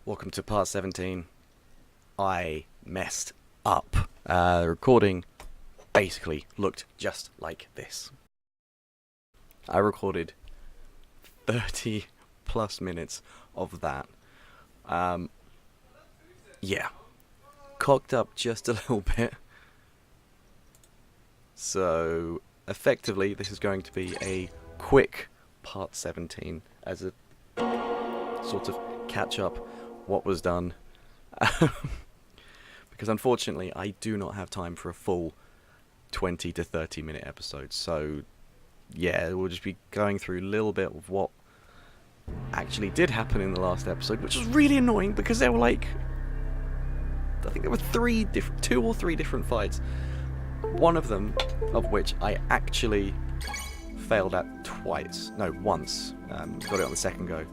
Welcome to part 17. I messed up. The recording basically looked just like this. I recorded 30 plus minutes of that. Yeah. Cocked up just a little bit. So, effectively, this is going to be a quick part 17 as a sort of catch up what was done. Because unfortunately, I do not have time for a full 20 to 30 minute episode. So, yeah, we'll just be going through a little bit of what actually did happen in the last episode, which was really annoying because there were I think there were two or three different fights. One of them, of which I actually failed at twice. No, once. Got it on the second go.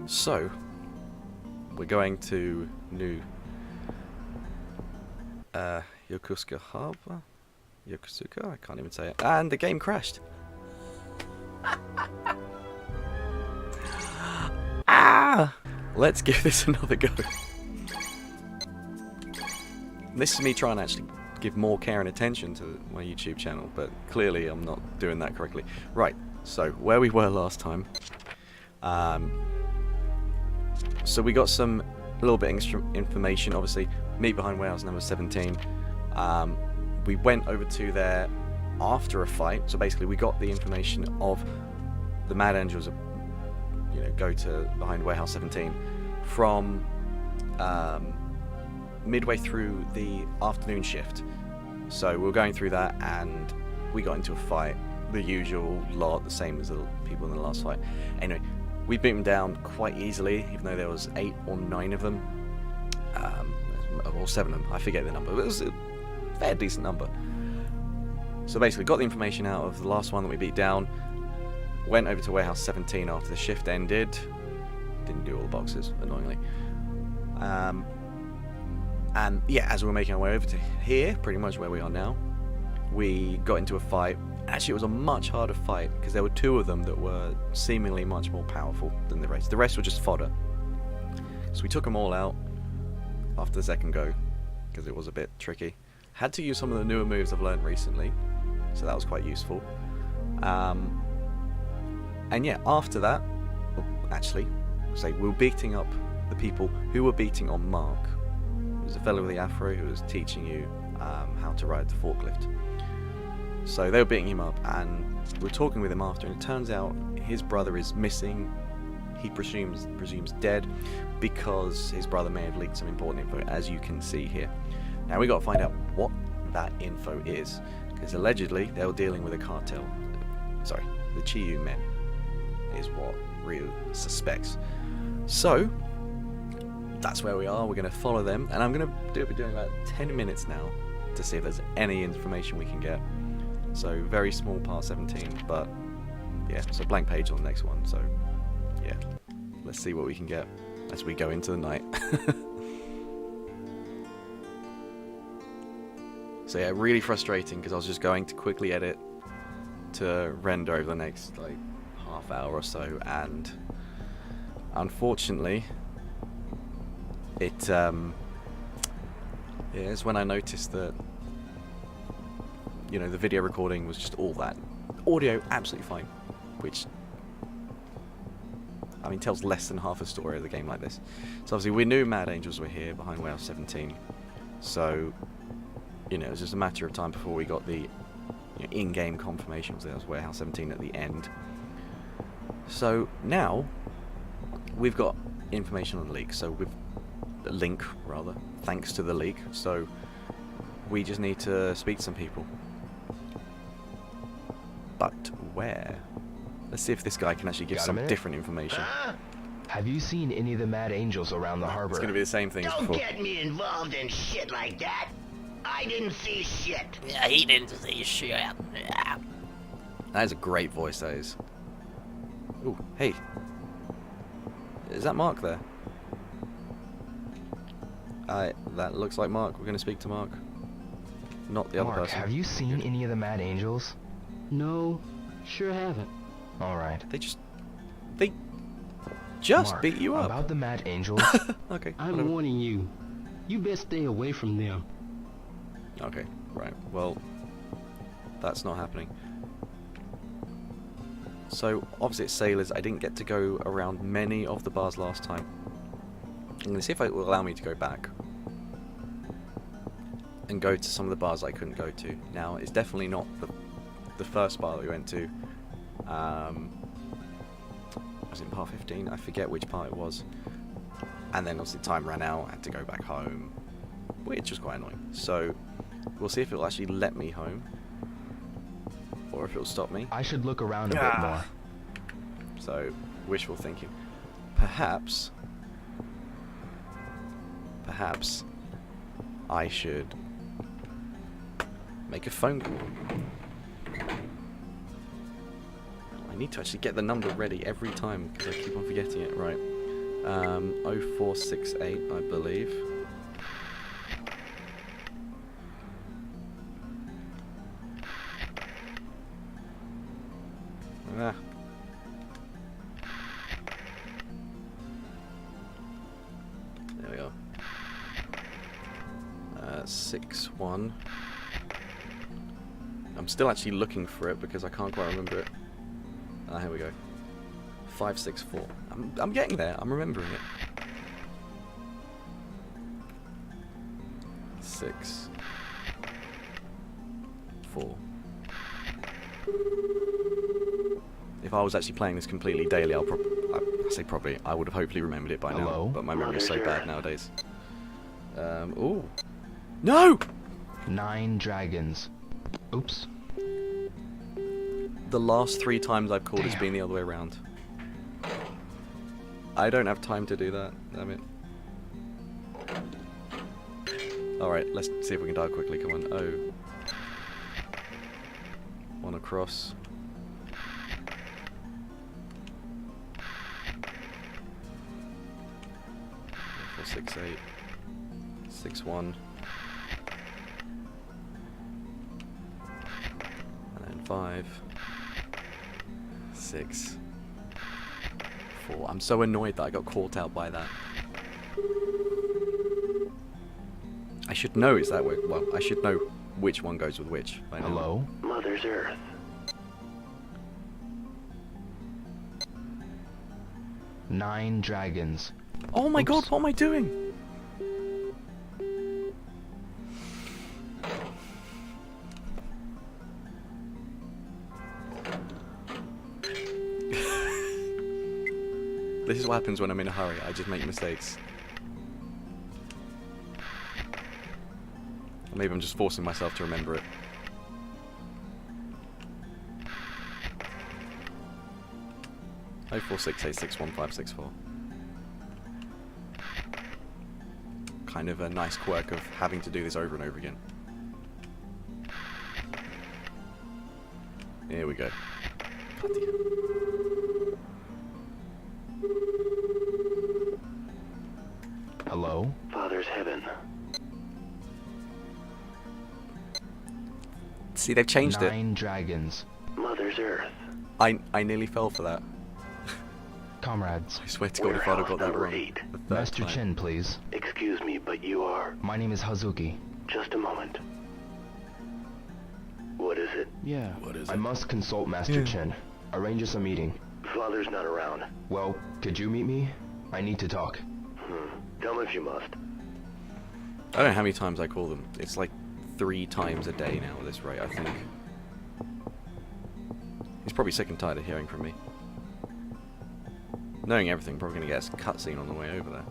So, we're going to New Yokosuka Harbor? Yokosuka? I can't even say it. And the game crashed. Let's give this another go. This is me trying to actually give more care and attention to my YouTube channel, but clearly I'm not doing that correctly. Right, so where we were last time. So we got a little bit extra information, obviously. Meet behind warehouse number 17. We went over to there after a fight, so basically we got the information of the Mad Angels, go to behind warehouse 17 from midway through the afternoon shift. So we were going through that and we got into a fight, the usual lot, the same as the people in the last fight. Anyway, we beat them down quite easily, even though there was 8 or 9 of them, or 7 of them, I forget the number, but it was a fair decent number. So basically got the information out of the last one that we beat down, went over to warehouse 17 after the shift ended, didn't do all the boxes, annoyingly. And yeah, as we were making our way over to here, pretty much where we are now, we got into a fight. Actually, it was a much harder fight because there were 2 of them that were seemingly much more powerful than the rest. The rest were just fodder. So we took them all out after the second go because it was a bit tricky. Had to use some of the newer moves I've learned recently, so that was quite useful. And yeah, after that, actually, we were beating up the people who were beating on Mark. It was a fellow with the afro who was teaching you how to ride the forklift. So they were beating him up, and we were talking with him after, and it turns out his brother is missing. He presumes dead because his brother may have leaked some important info, as you can see here. Now we got to find out what that info is, because allegedly they were dealing with a cartel. Sorry, the Chiyu men is what Ryu suspects. So that's where we are. We're going to follow them, and I'm going to be doing about 10 minutes now to see if there's any information we can get. So very small part 17, but yeah, so blank page on the next one. So yeah, let's see what we can get as we go into the night. So yeah, really frustrating because I was just going to quickly edit to render over the next half hour or so, and unfortunately it's when I noticed that the video recording was just all that. Audio, absolutely fine. Which, I mean, tells less than half a story of the game like this. So obviously we knew Mad Angels were here behind warehouse 17. So, it was just a matter of time before we got the in-game confirmation that there was warehouse 17 at the end. So now, we've got information on the leak. So link, rather, thanks to the leak. So we just need to speak to some people. But where? Let's see if this guy can actually give some different information. Have you seen any of the Mad Angels around the harbor? It's going to be the same thing as before. Don't get me involved in shit like that. I didn't see shit. Yeah, he didn't see shit. Yeah. That is a great voice, that is. Ooh, hey. Is that Mark there? That looks like Mark. We're going to speak to Mark. Not the other person. Have you seen any of the Mad Angels? No, sure haven't. Alright. They just They just Mark, beat you up. about the Mad Angels. Okay. I'm whatever. warning you. You best stay away from them. Okay, right. Well, that's not happening. So, obviously it's Sailors. I didn't get to go around many of the bars last time. I'm going to see if it will allow me to go back. And go to some of the bars I couldn't go to. Now, it's definitely not the first bar that we went to. Was it part 15? I forget which part it was. And then obviously time ran out, I had to go back home, which was quite annoying. So we'll see if it'll actually let me home, or if it'll stop me. I should look around a bit more. So, wishful thinking. Perhaps I should make a phone call. I need to actually get the number ready every time because I keep on forgetting it. Right. 0468, I believe. Ah. There we go. 61. I'm still actually looking for it because I can't quite remember it. Ah, here we go. 564. I'm getting there. I'm remembering it. 6 4. If I was actually playing this completely daily, I say probably, I would have hopefully remembered it by Hello? now. But my memory is so bad nowadays. Ooh. No! 9 dragons. Oops. The last 3 times I've called, it's been the other way around. I don't have time to do that. Damn it. Alright, let's see if we can dial quickly. Come on. Oh. 1 across. 468. 61. And then 5. 6. 4. I'm so annoyed that I got caught out by that. I should know it's that way. Well, I should know which one goes with which by now. Hello? Mother's Earth. 9 dragons. Oh my god, what am I doing? This is what happens when I'm in a hurry. I just make mistakes. Or maybe I'm just forcing myself to remember it. Oh, 468615564. Kind of a nice quirk of having to do this over and over again. Here we go. Bloody hell. Hello? Father's heaven. See, they've changed it. 9 dragons. Mother's Earth. I nearly fell for that. Comrades. I swear to God, if I'd have got that Warehouse wrong. number 8. the third Master time. Chen, please. Excuse me, but you are... My name is Hazuki. Just a moment. What is it? Yeah. What is I it? must consult Master Chen. Arrange us a meeting. Father's not around. Well, could you meet me? I need to talk. Tell him if you must. I don't know how many times I call them. It's like 3 times a day now at this rate, I think. He's probably sick and tired of hearing from me. Knowing everything, probably going to get a cutscene on the way over there.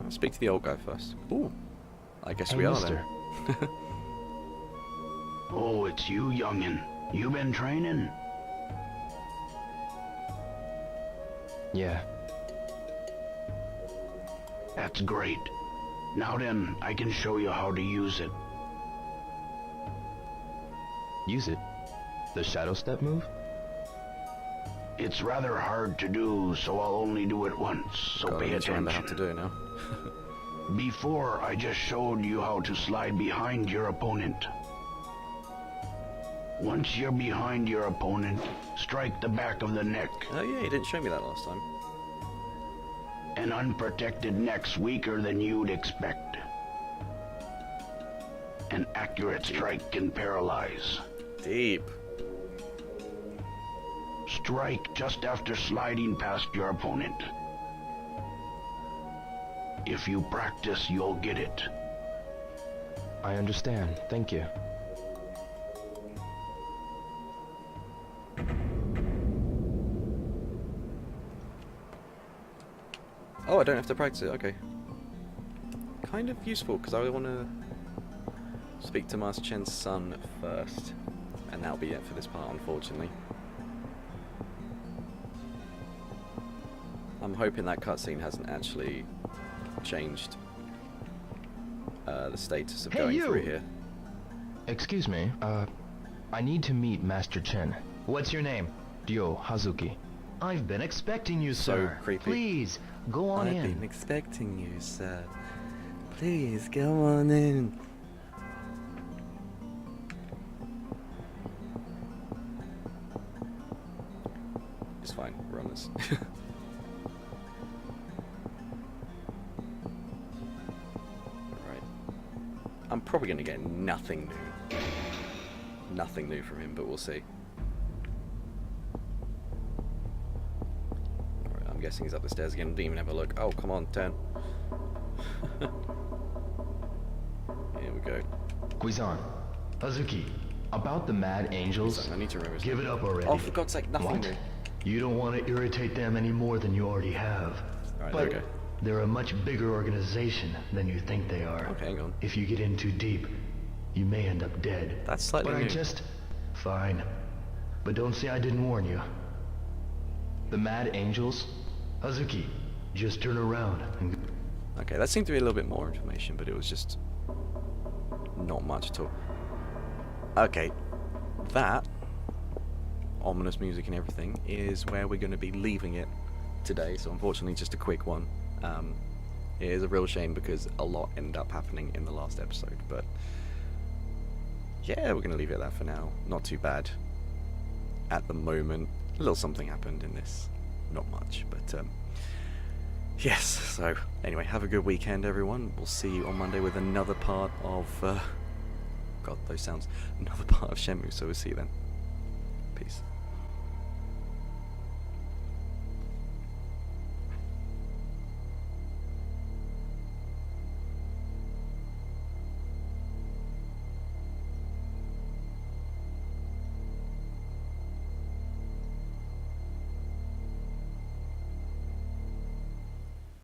I'll speak to the old guy first. Ooh, I guess Hey, we are mister. then. Oh, it's you, youngin'. You been training? Yeah. That's great. Now then, I can show you how to use it. Use it. The shadow step move? It's rather hard to do, so I'll only do it once, so Gotta pay remember how to attention. do it now. Before, I just showed you how to slide behind your opponent. Once you're behind your opponent, strike the back of the neck. Oh yeah, you didn't show me that last time. An unprotected neck's weaker than you'd expect. An accurate strike can paralyze. Deep. Strike just after sliding past your opponent. If you practice, you'll get it. I understand. Thank you. Oh, I don't have to practice it. Okay. Kind of useful because I want to speak to Master Chen's son first, and that'll be it for this part, unfortunately. I'm hoping that cutscene hasn't actually changed the status of Hey, going you! through here. Excuse me, I need to meet Master Chen. What's your name? Ryo Hazuki. I've been expecting you, So sir. creepy. Please, go on in. expecting you, sir. Please, go on in. It's fine, we're on this. Right. I'm probably going to get nothing new. Nothing new from him, but we'll see. Alright, I'm guessing he's up the stairs again. Didn't even have a look. Oh, come on, turn. Here we go. Guizan. Hazuki. About the Mad Angels. I need to remember his Give name. it up already. Oh, for God's sake, nothing What? new. You don't want to irritate them any more than you already have. Alright, But there we go. they're a much bigger organization than you think they are. Okay, hang on. If you get in too deep, you may end up dead. That's slightly But new. I just... Fine. But don't say I didn't warn you. The Mad Angels? Hazuki, just turn around and... Okay, that seemed to be a little bit more information, but it was just not much at all. Okay, that ominous music and everything is where we're going to be leaving it today. So unfortunately, just a quick one. It is a real shame because a lot ended up happening in the last episode, but yeah, we're going to leave it at that for now. Not too bad at the moment. A little something happened in this, not much, but yes. So anyway, have a good weekend, everyone. We'll see you on Monday with another part of God, those sounds. Another part of Shenmue. So we'll see you then. Peace.